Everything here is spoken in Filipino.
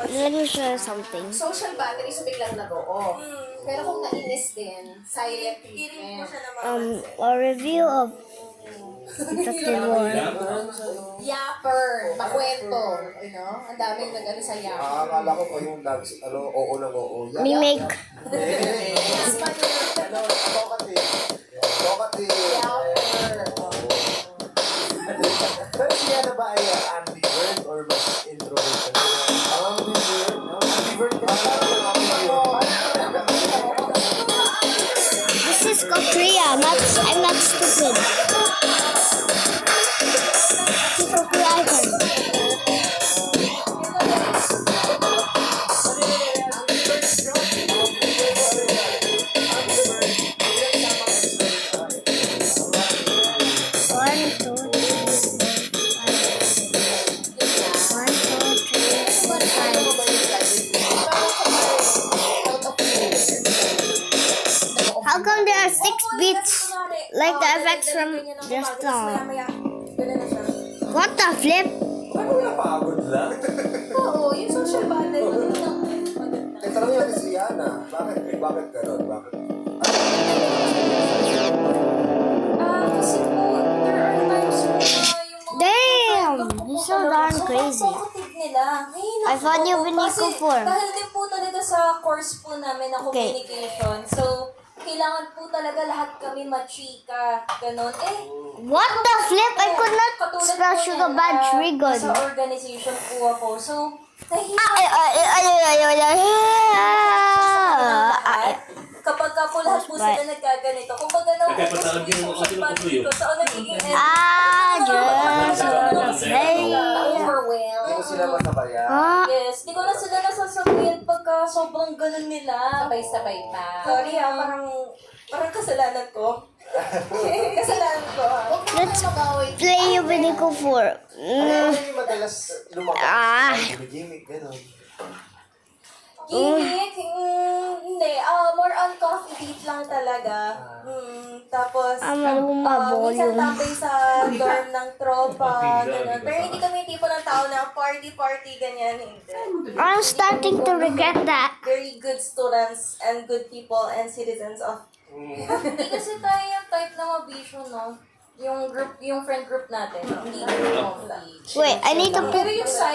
Let me show you something. Social battery, so biglang nag-o-off. Pero kung nainis din, silent treatment. A review of Tatawar. Yapper, makwento. You know? Ang daming nag-ano sa yapper. Akala ko pa yung dogs, oo ng oo. Mimic. Mas manulang. Bokati. Yapper. Pero siya na ba ay ambivert or mas introvert? Ambivert? Ambivert ka ba? This is Korea. I'm not stupid. Korea icon. How come there are 6 beats like the effects from just now? What the flip? Ano yung pagod lang? Oo, yung social battery. Tanong natin si Yana. Bakit gano'n? Bakit? Kasi po, there are times po na yung mga... Damn! You're so darn crazy. Nila. I thought you've been Kasi equal for. dahil din po talaga sa course po namin na communication. So, kailangan po talaga lahat kami machika. Ganon. What the flip? I could not katulad spell po sugar nila, bad trigon. Sa organization po ako. So, kapag ka po lahat po sila nagkaganito, kung baga na po po sa nagiging Hindi ko sila masabayan. Yes, di ko na sila nasasabihin pagka sobrang ganun nila. Sabay-sabay pa. Sorry parang kasalanan ko. Kasalanan ko Let's play Ubinico 4. Ano yung madalas lumabas? Gimmick, gano'n. Gimmick? Hindi. More on coffee date lang talaga. Tapos, minsan tambay sa dorm ng tropa, gano'n. Pero hindi kami tipo ng tao na party-party, ganyan. Hindi. I'm starting to regret that. Very good students and good people and citizens of... Hindi kasi tayo yung type na mabisyo, no? Yung friend group natin. Hindi ko. Wait, I need to Pero yung side